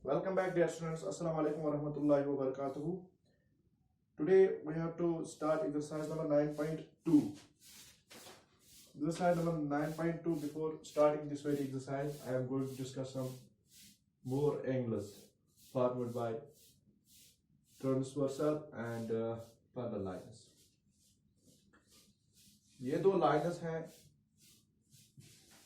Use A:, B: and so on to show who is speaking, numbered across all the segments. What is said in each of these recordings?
A: Welcome back, dear students. Assalamu alaikum wa rahmatullahi wa barakatuhu. Today we have to start exercise number 9.2. Exercise number 9.2. Before starting this very exercise, I am going to discuss some more angles formed by transversal and parallel lines. ये दो lines हैं,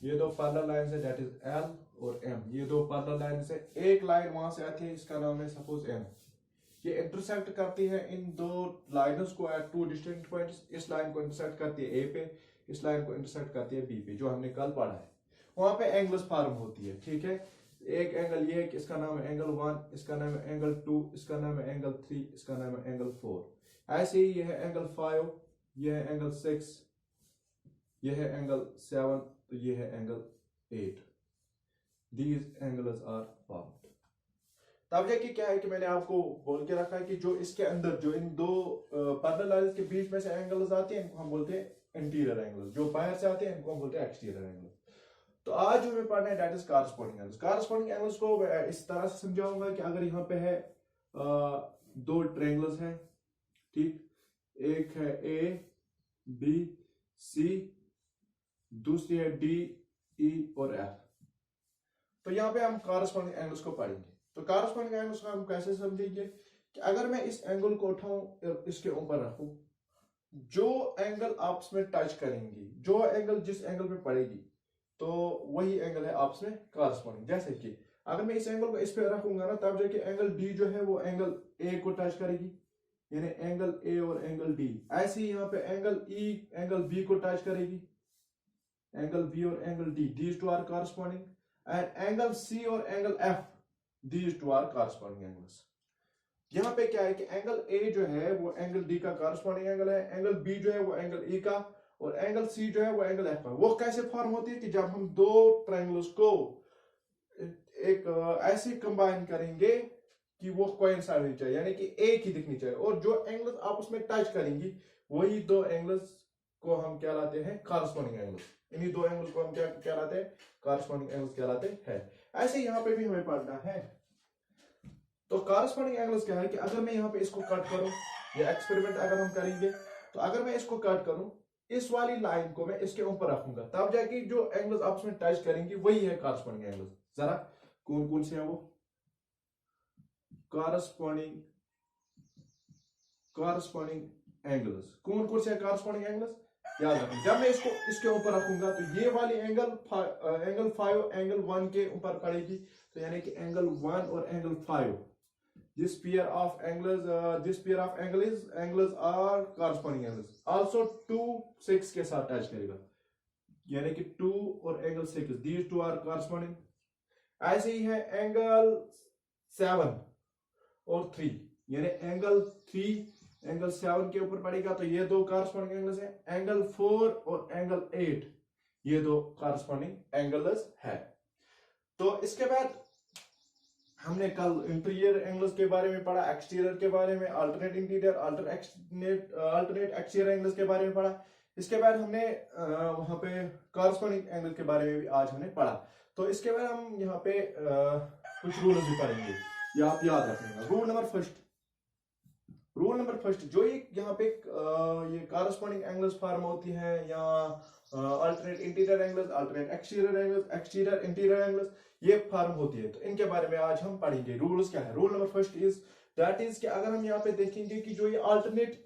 A: ये दो parallel lines है, that is L और M. ये दो parallel lines है. एक लाइन वहां से आती है, इसका नाम है सपोज M. ये इंटरसेक्ट करती है इन दो लाइन्स को एट टू डिस्टिंक्ट पॉइंट्स. इस लाइन को इंटरसेक्ट करती है A पे, इस लाइन को इंटरसेक्ट करती है B पे, जो हमने कल पढ़ा है. वहां पे एंगल्स फॉर्म होती है. ठीक है, एक एंगल ये कि इसका नाम है एंगल 1, इसका नाम है एंगल 2, इसका नाम है एंगल 3, इसका नाम है एंगल 4. ऐसे ही ये है एंगल 5, ये है एंगल 6, ये है एंगल 7, तो ये है angle 8. These angles are formed. तब जाके क्या है कि मैंने आपको बोल के रखा है कि जो इसके अंदर जो इन दो पैरेलल लाइंस के बीच में से एंगल्स आते हैं, इनको हम बोलते हैं इंटीरियर एंगल. जो बाहर से आते हैं, इनको हम बोलते हैं एक्सटीरियर एंगल. तो आज जो हमें पढ़ना है that is corresponding angles. Corresponding angles को इस तरह से समझाऊंगा कि अगर यहाँ पे है दो ट्रायंगल्स हैं, ठीक, एक है A B C, दूसरी है D E और F. तो यहाँ पे हम कॉरस्पॉन्डिंग एंगल्स को पढ़ेंगे. तो कॉरस्पॉन्डिंग एंगल्स को हम कैसे समझेंगे कि अगर मैं इस एंगल को उठाऊं, इसके ऊपर रखूं, जो एंगल आपस में टच करेंगी, जो एंगल जिस एंगल पे पड़ेगी, तो वही एंगल है आपस में कॉरस्पॉन्डिंग. जैसे कि अगर मैं इस एंगल को इस पे रखूंगा ना, तब जाके एंगल D जो है वो एंगल A को टच करेगी, यानी एंगल A और एंगल D. ऐसे ही यहाँ पे एंगल E एंगल B को टच करेगी, एंगल B और angle D. These two are corresponding. And angle C और angle F, these two are corresponding angles. यहाँ पे क्या है कि एंगल A जो है वो एंगल D का corresponding एंगल है, एंगल B जो है वो एंगल E का, और एंगल C जो है वो एंगल F का. वो कैसे फॉर्म होती है कि जब हम दो ट्रायंगल्स को एक ऐसे कंबाइन करेंगे कि वो कोइंसाइड होनी चाहिए, यानी कि एक ही दिखनी चाहिए, और जो एंगल्स आपस में टच करेंगी वही दो एंगल्स को हम क्या लाते हैं, कॉरस्पॉन्डिंग एंगल्स. इन्हीं दो एंगल्स को हम क्या कहलाते हैं, कॉरस्पॉन्डिंग एंगल्स कहलाते हैं. ऐसे यहाँ पे भी हमें पढ़ना है. तो कॉरस्पॉन्डिंग एंगल्स क्या है कि अगर मैं यहाँ पे इसको कट करूं, ये एक्सपेरिमेंट अगर हम करेंगे, तो अगर मैं इसको कट करूं, इस वाली लाइन को मैं इसके ऊपर रखूंगा, तब जाके जो एंगल्स आपस में टच करेंगी वही है कॉरस्पॉन्डिंग एंगल्स. जरा कौन कौन से हैं वो कॉरस्पॉन्डिंग एंगल्स? कौन कौन से कॉरस्पॉन्डिंग एंगल्स याद रखें. जब मैं इसको इसके ऊपर रखूंगा, तो ये वाली एंगल 5 एंगल 1 के ऊपर पड़ेगी, तो यानी कि एंगल 1 और angle 5, this pair of angles are corresponding angles. Also 2 6 के साथ टच करेगा, यानी कि 2 और angle 6, these two are corresponding. ऐसे ही है एंगल 7 और 3, यानी एंगल 3 एंगल 7 के ऊपर पड़ेगा, तो ये दो कॉरस्पॉन्डिंग एंगल्स हैं. एंगल 4 और एंगल 8, ये दो कॉरस्पॉन्डिंग एंगल्स है. तो इसके बाद हमने कल इंटीरियर एंगल्स के बारे में पढ़ा, एक्सटीरियर के बारे में, alternate interior, alternate exterior angles के बारे में पढ़ा. इसके बाद हमने वहां पे कॉरस्पॉन्डिंग एंगल के बारे में भी आज हमने पढ़ा. तो इसके बाद हम यहाँ पे कुछ रूल्स भी पढ़ेंगे, ये आप याद रखिएगा. रूल नंबर फर्स्ट, जो यहाँ पे ये कॉरस्पॉन्डिंग एंगल्स फॉर्म होती है, या alternate interior angles, alternate exterior angles, exterior interior angles, ये फॉर्म होती है. तो इनके बारे में आज हम पढ़ेंगे. रूल्स क्या है? Rule number first is that is कि अगर हम यहाँ पे देखेंगे कि जो ये अल्टरनेट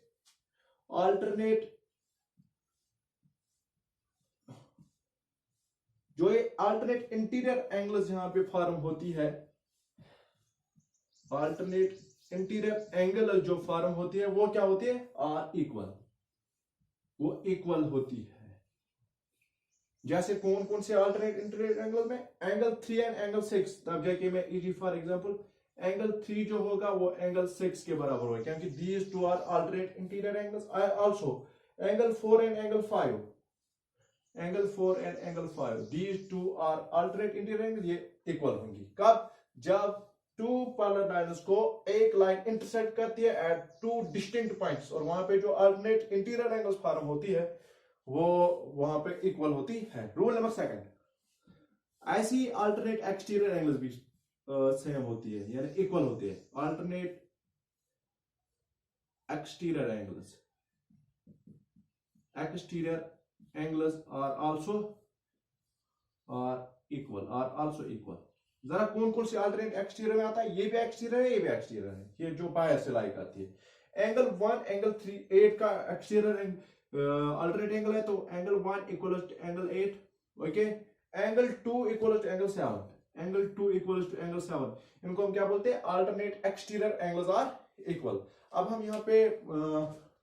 A: इंटीरियर एंगल्स यहाँ पे फॉर्म होती है, अल्टरनेट इंटीरियर एंगल जो फॉर्म होती है वो क्या होती है, आर इक्वल, वो इक्वल होती है. जैसे कौन कौन से अल्टरनेट इंटीरियर एंगल में, एंगल 3 एंड एंगल 6. तब जाके मैं इजी फॉर एग्जांपल एंगल 3 जो होगा वो एंगल 6 के बराबर होगा, क्योंकि these two are alternate interior angles. Also angle 4 and angle 5, these two are alternate interior angle, ये इक्वल होंगी. कब? जब टू पैरेलल लाइंस को एक लाइन इंटरसेक्ट करती है एट टू डिस्टिंक्ट पॉइंट्स, और वहां पे जो अल्टरनेट इंटीरियर एंगल्स फॉर्म होती है वो वहां पे इक्वल होती है. रूल नंबर सेकंड, ऐसी अल्टरनेट एक्सटीरियर एंगल्स भी सेम होती है यानी इक्वल होती है। Alternate exterior angles are also equal। जरा कौन कौन सी अल्टरनेट एक्सटीरियर में आता है, ये भी एक्सटीरियर है, ये भी एक्सटीरियर है, ये जो बाहर से लाइक आती है। एंगल 1 एंगल 3 8 का एक्सटीरियर अल्टरनेट एंगल है, तो angle 1 equal to angle 8, okay. Angle 2 equal to angle 7, angle 2 equal to angle 7, इनको हम क्या बोलते हैं, alternate exterior angles are equal. अब हम यहाँ पे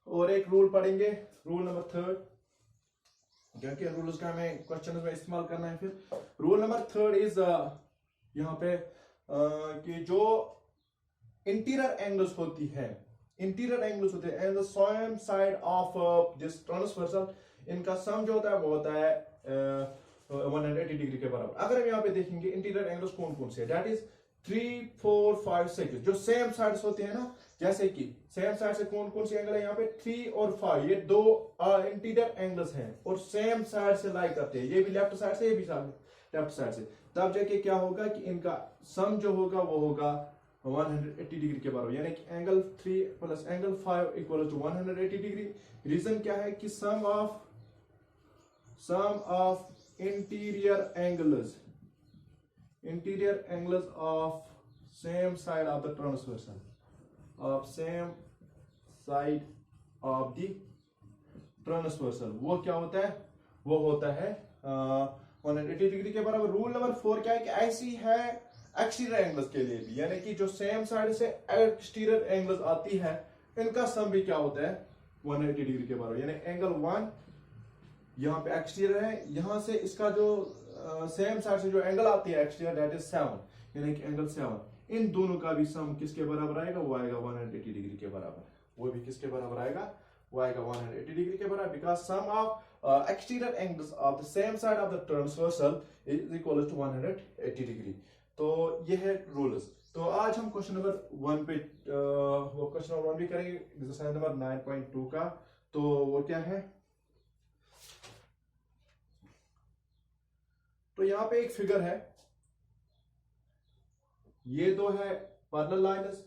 A: और एक रूल पढ़ेंगे, रूल नंबर 3, क्योंकि रूल्स का हमें क्वेश्चन में इस्तेमाल करना है। फिर रूल नंबर 3 इज यहाँ पे कि जो इंटीरियर एंगल्स होती है, इंटीरियर एंगल्स होते हैं and the same side of this transversal, इनका सम जो होता है वो होता है 180 डिग्री के बराबर। अगर हम यहाँ पे देखेंगे इंटीरियर एंगल्स कौन कौन से, दैट इज 3 4 5 6, जो सेम साइड्स होते हैं ना, जैसे कि सेम साइड से कौन कौन सी एंगल है यहाँ पे 3 और 5, ये दो इंटीरियर एंगल्स हैं और सेम साइड से लाई करते हैं, ये भी लेफ्ट साइड से, ये भी लेफ्ट साइड से। तब जाके क्या होगा कि इनका सम जो होगा वो होगा 180 डिग्री के बराबर, यानी कि angle 3 plus angle 5 equal to 180 degree. Reason क्या है कि sum of interior angles of same side of the transversal, of same side of the transversal, वो क्या होता है, वो होता है 180 डिग्री के बराबर। रूल नंबर 4 क्या है कि ऐसी है एक्सटीरियर एंगल्स के लिए भी, यानी कि जो सेम साइड से एक्सटीरियर एंगल्स आती है इनका सम भी क्या होता है 180 डिग्री के बराबर। यानी एंगल 1 यहाँ पे एक्सटीरियर है, यहां से इसका जो सेम साइड से जो एंगल आती है एक्सटीरियर, दैट इज 7, यानी कि एंगल 7, इन दोनों का भी सम किसके बराबर आएगा, वो आएगा 180 डिग्री के बराबर। वो भी किसके बराबर आएगा, वो आएगा 180 डिग्री के बराबर, because sum of exterior angles of the same side of the transversal is equal to 180 degree. तो ये है रूल्स। तो आज हम क्वेश्चन नंबर 1 पे वो क्वेश्चन नंबर 1 भी करेंगे, एक्सरसाइज नंबर 9.2 का। तो वो क्या है, तो यहाँ पे एक फिगर है, ये दो है पैरेलल लाइन्स,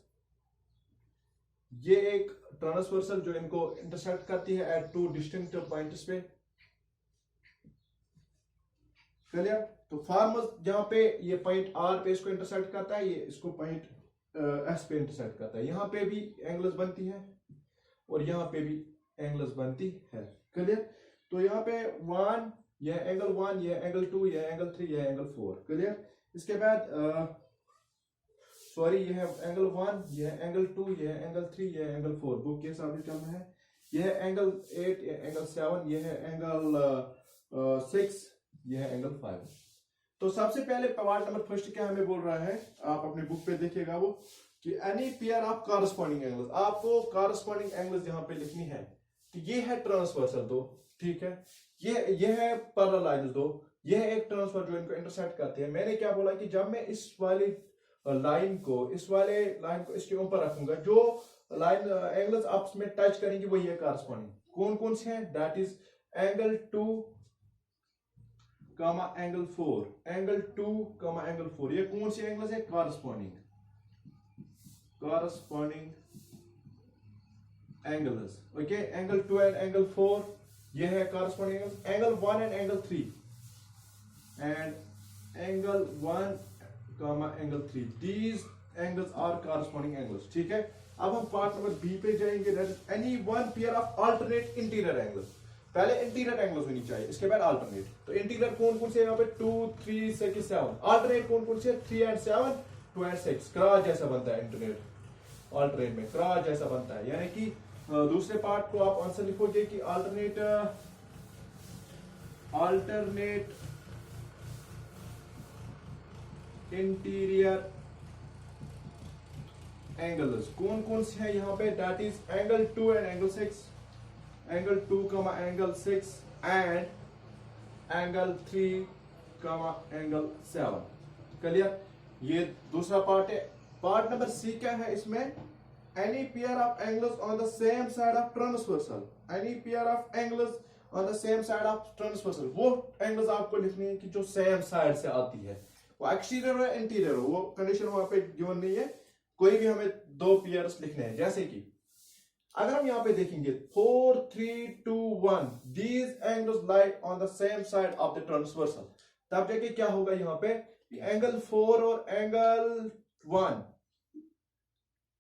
A: ये एक ट्रांसवर्सल जो इनको इंटरसेक्ट करती है एट 2 डिस्टिंक्ट पॉइंट्स पे, क्लियर। तो फार्मर्स जहां पे ये पॉइंट आर पे इसको इंटरसेक्ट करता है, ये इसको पॉइंट एस पे इंटरसेक्ट करता है, यहां पे भी एंगल्स बनती है और यहां पे भी एंगल्स बनती है, क्लियर। तो यहाँ पे 1, यह एंगल 1, यह एंगल 2, यह एंगल 3, यह एंगल 4, क्लियर। इसके बाद सॉरी, यह एंगल 1, यह एंगल 2, यह एंगल 3, यह एंगल 4, बुक के हिसाब से चलना है। यह एंगल 8, यह एंगल 7, यह एंगल 6, यह एंगल 5। तो सबसे पहले पार्ट नंबर फर्स्ट क्या हमें बोल रहा है, आप अपनी बुक पे देखिएगा वो, कि any pair of corresponding angles, आपको कॉरस्पॉन्डिंग एंगल्स यहाँ पे लिखनी है। तो ये है ट्रांसवर्सल दो, ठीक है, ये है पैरेलल लाइंस दो, ये है एक ट्रांसफर जो इनको इंटरसेक्ट करते हैं। मैंने क्या बोला कि जब मैं इस वाली लाइन को, इस वाले लाइन को इसके ऊपर रखूंगा, जो लाइन एंगल्स आपस में टच करेंगे वही है कॉरस्पॉन्डिंग। कौन कौन से हैं, that is angle 2 comma angle 4, angle 2 comma angle 4, ये कौन सी एंगल्स है, corresponding angles, okay. Angle 2 and angle 4 ये है corresponding angles. Angle 1 and angle 3 and angle 1 comma angle 3, these angles are corresponding angles, ठीक है। अब हम पार्ट नंबर बी पे जाएंगे, that is any one pair of alternate interior angles. पहले interior angles होनी चाहिए, इसके बाद अल्टरनेट। तो इंटीरियर कौन कौन से यहाँ पे 2 3 6 7, अल्टरनेट कौन कौन से 3 एंड 7 2 एंड 6, क्रॉस जैसा बनता है इंटरनेट, अल्टरनेट में क्रॉस जैसा बनता है। यानी कि दूसरे पार्ट को आप आंसर लिखोगे कि अल्टरनेट इंटीरियर एंगल्स कौन कौन से हैं यहाँ पे, that is angle 2 and angle 6, angle 2 comma angle 6 and angle 3 comma angle 7, clear. ये दूसरा पार्ट है। पार्ट नंबर सी क्या है इसमें, any pair of angles on the same side of transversal, any pair of angles on the same side of transversal, वो angles आपको लिखनी है कि जो सेम साइड से आती है, वो एक्सटीरियर हो या इंटीरियर हो, वो कंडीशन वहां पे गिवन नहीं है। कोई भी हमें दो पेयर्स लिखने हैं, जैसे कि अगर हम यहाँ पे देखेंगे 4 3 2 1, these angles lie on the same side of the transversal, तब जाके क्या होगा यहाँ पे एंगल 4 और एंगल 1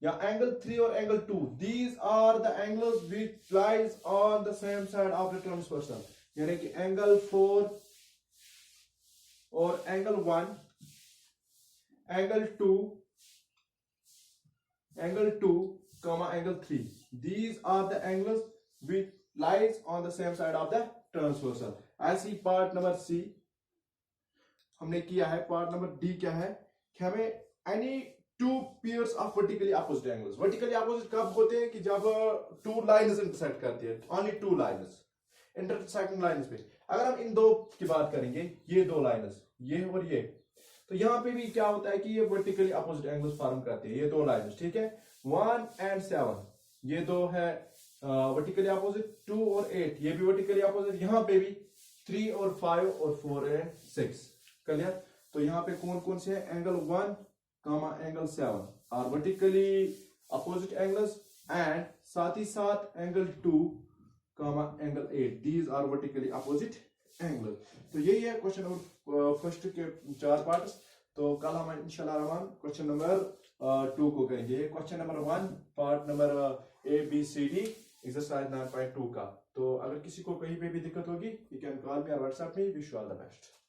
A: या एंगल 3 और angle 2, these are the angles which lies on the same side of the transversal, यानी कि एंगल 4 और angle 1, angle 2 comma angle 3, these are the angles which lies on the same side of the transversal। ऐसी part number C हमने किया है। Part number D क्या है कि हमें any two pairs of vertically opposite angles, vertically opposite कब होते हैं कि जब टू लाइंस इंटरसेक्ट करती है, only two lines intersecting lines पे। अगर हम इन दो की बात करेंगे, ये दो लाइंस, ये और ये, तो यहां पे भी क्या होता है कि ये वर्टिकली अपोजिट एंगल्स फॉर्म करते हैं, ये दो लाइंस, ठीक है। 1 and 7 ये दो है वर्टिकली अपोजिट, 2 और 8 ये भी वर्टिकली अपोजिट, यहां पे भी 3 और 5 और 4 and 6, क्लियर। तो यहाँ पे कौन कौन से हैं, angle 1 comma angle 7 are vertically opposite angles, and साथ ही साथ angle 2 comma angle 8, these are vertically opposite angle. तो यही है क्वेश्चन नंबर फर्स्ट के 4 पार्ट्स। तो कल हम इंशाल्लाह रहमान क्वेश्चन नंबर 2 को करेंगे। Question number 1 part number ABCD exercise 9.2 का। तो अगर किसी को कहीं पे भी दिक्कत होगी, यू कैन कॉल मी और WhatsApp me. Wish you all the best.